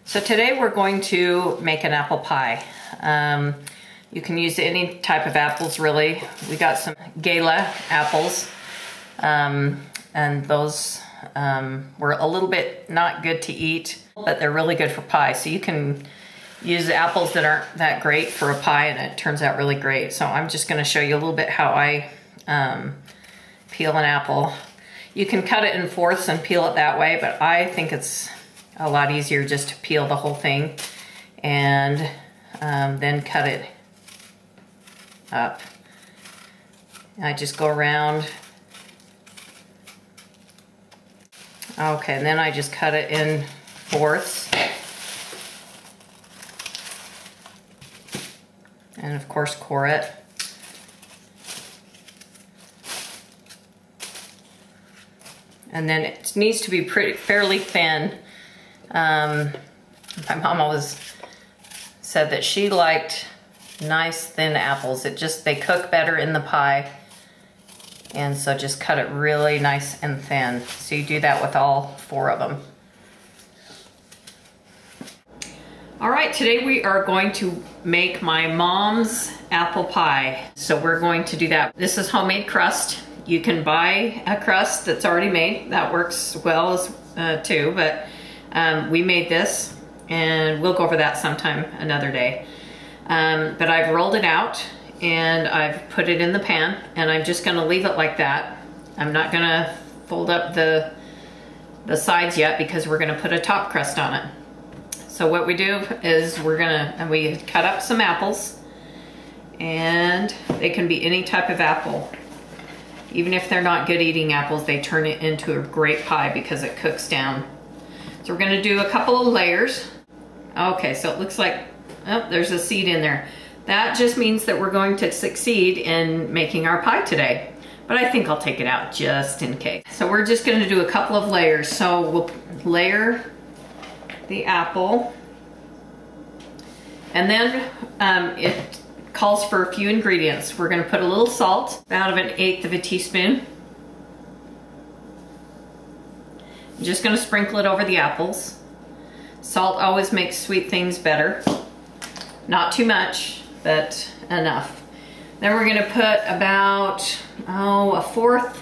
So today we're going to make an apple pie. You can use any type of apples really. We got some Gala apples and those were a little bit not good to eat, but they're really good for pie. So you can use apples that aren't that great for a pie and it turns out really great. So I'm just gonna show you a little bit how I peel an apple. You can cut it in fourths and peel it that way, but I think it's a lot easier just to peel the whole thing and then cut it up. I just go around. Okay, and then I just cut it in fourths. And of course core it. And then it needs to be fairly thin. My mom always said that she liked nice thin apples. They cook better in the pie. And so just cut it really nice and thin. So you do that with all 4 of them. All right, today we are going to make my mom's apple pie. So we're going to do that. This is homemade crust. You can buy a crust that's already made. That works well as too, but we made this and we'll go over that sometime another day. But I've rolled it out and I've put it in the pan and I'm just gonna leave it like that. I'm not gonna fold up the sides yet because we're gonna put a top crust on it. So what we do is we cut up some apples and they can be any type of apple. Even if they're not good eating apples, they turn it into a great pie because it cooks down. So we're gonna do a couple of layers. Okay, so it looks like, oh, there's a seed in there. That just means that we're going to succeed in making our pie today. But I think I'll take it out just in case. So we're just gonna do a couple of layers. So we'll layer the apple. And then it calls for a few ingredients. We're gonna put a little salt, about 1/8 of a teaspoon. I'm just gonna sprinkle it over the apples. Salt always makes sweet things better. Not too much, but enough. Then we're gonna put about, 1/4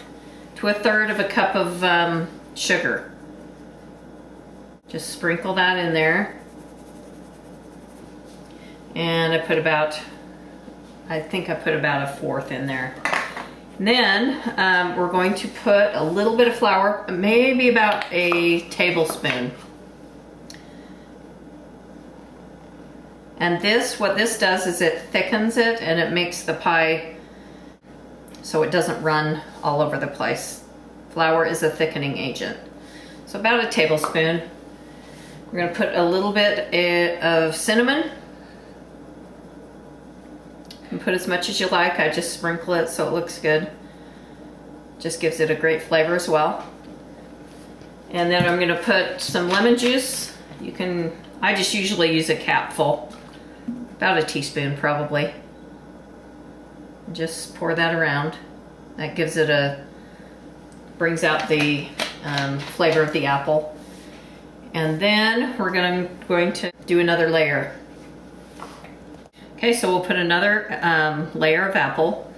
to 1/3 of a cup of sugar. Just sprinkle that in there. And I think I put about 1/4 in there. And then we're going to put a little bit of flour, maybe about a tablespoon. And what this does is it thickens it and it makes the pie so it doesn't run all over the place. Flour is a thickening agent. So about a tablespoon. We're gonna put a little bit of cinnamon. You can put as much as you like. I just sprinkle it so it looks good. Just gives it a great flavor as well. And then I'm gonna put some lemon juice. I just usually use a capful. About a teaspoon probably. Just pour that around. That brings out the flavor of the apple. And then we're going to do another layer. Okay, so we'll put another layer of apple.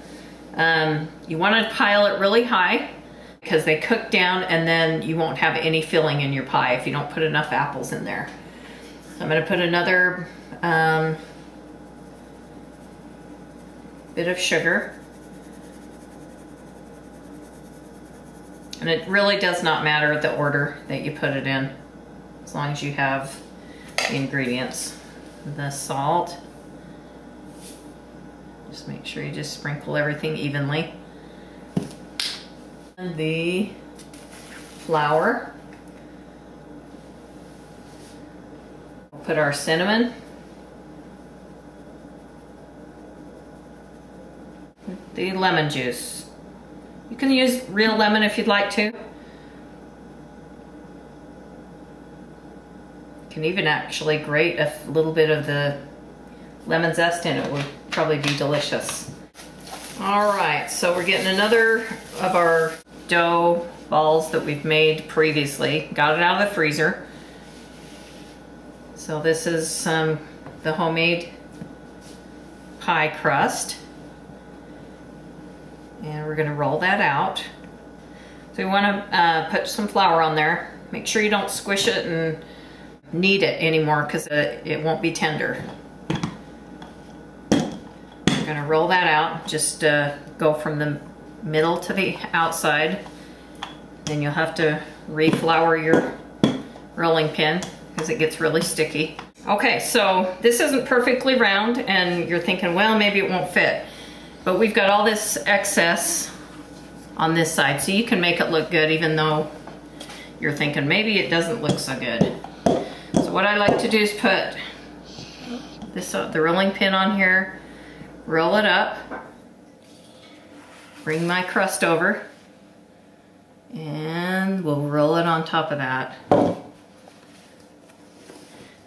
You want to pile it really high because they cook down and then you won't have any filling in your pie if you don't put enough apples in there. So I'm going to put another bit of sugar. And it really does not matter the order that you put it in, as long as you have the ingredients. The salt. Just make sure you just sprinkle everything evenly. And the flour. We'll put our cinnamon. The lemon juice. You can use real lemon if you'd like to. You can even actually grate a little bit of the lemon zest in it. Would probably be delicious. All right, so we're getting another of our dough balls that we've made previously. Got it out of the freezer. So this is the homemade pie crust. And we're gonna roll that out. So we wanna put some flour on there. Make sure you don't squish it and knead it anymore because it won't be tender. We're gonna roll that out. Just go from the middle to the outside. Then you'll have to re-flour your rolling pin because it gets really sticky. Okay, so this isn't perfectly round and you're thinking, well, maybe it won't fit. But we've got all this excess on this side, so you can make it look good even though you're thinking maybe it doesn't look so good. So what I like to do is put this the rolling pin on here, roll it up, bring my crust over, and we'll roll it on top of that.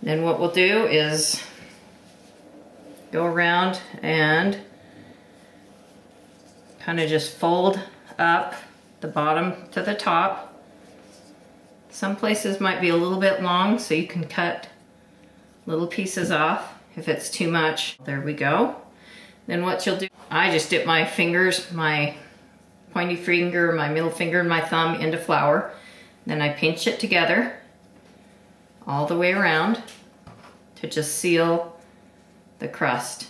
Then what we'll do is go around and kind of just fold up the bottom to the top. Some places might be a little bit long, so you can cut little pieces off if it's too much. There we go. Then what you'll do, I just dip my fingers, my pointy finger, my middle finger, and my thumb into flour. Then I pinch it together all the way around to just seal the crust.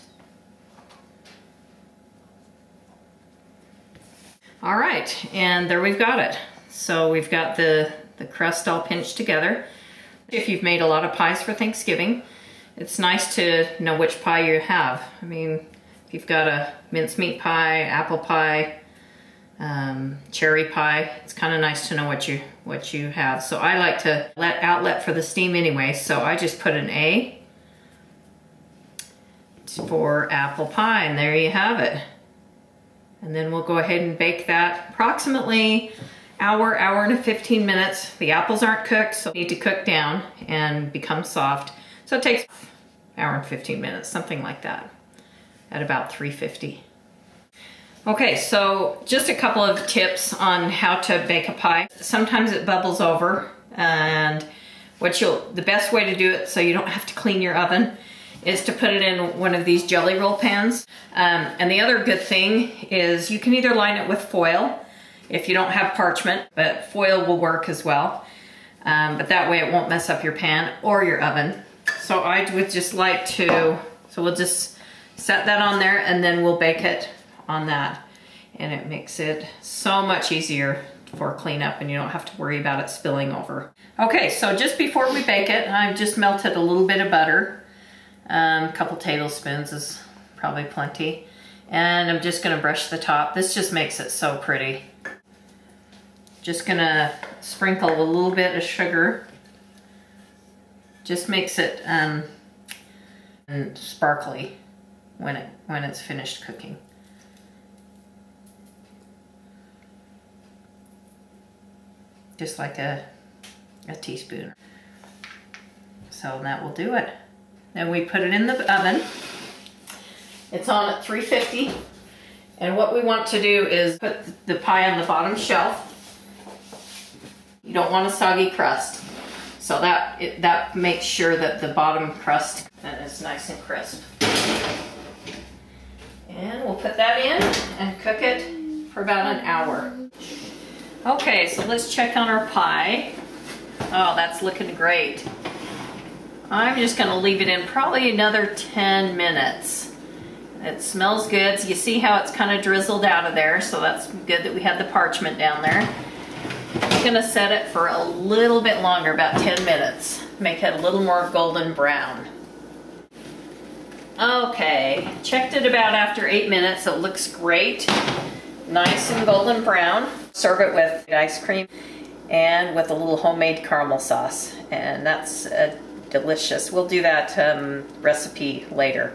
All right, and there we've got it. So we've got the crust all pinched together. If you've made a lot of pies for Thanksgiving, it's nice to know which pie you have. I mean, if you've got a mincemeat pie, apple pie, cherry pie, it's kind of nice to know what you have. So I like to let outlet for the steam anyway, so I just put an A for apple pie, and there you have it. And then we'll go ahead and bake that approximately hour and 15 minutes. The apples aren't cooked, so they need to cook down and become soft. So it takes an hour and 15 minutes, something like that, at about 350. Okay, so just a couple of tips on how to bake a pie. Sometimes it bubbles over, and the best way to do it so you don't have to clean your oven is to put it in one of these jelly roll pans. And the other good thing is you can either line it with foil if you don't have parchment, but foil will work as well. But that way it won't mess up your pan or your oven. So I would just like to, so we'll just set that on there and then we'll bake it on that. And it makes it so much easier for cleanup and you don't have to worry about it spilling over. Okay, so just before we bake it, I've just melted a little bit of butter. A couple tablespoons is probably plenty. And I'm just gonna brush the top. This just makes it so pretty. Just gonna sprinkle a little bit of sugar. Just makes it sparkly when it's finished cooking. Just like a teaspoon. So that will do it. Then we put it in the oven. It's on at 350. And what we want to do is put the pie on the bottom shelf. You don't want a soggy crust. So that makes sure that the bottom crust is nice and crisp. And we'll put that in and cook it for about an hour. Okay, so let's check on our pie. Oh, that's looking great. I'm just gonna leave it in probably another 10 minutes. It smells good. So you see how it's kind of drizzled out of there, so that's good that we had the parchment down there. I'm gonna set it for a little bit longer, about 10 minutes. Make it a little more golden brown. Okay, checked it about after 8 minutes. It looks great. Nice and golden brown. Serve it with ice cream and with a little homemade caramel sauce. And that's delicious. We'll do that recipe later.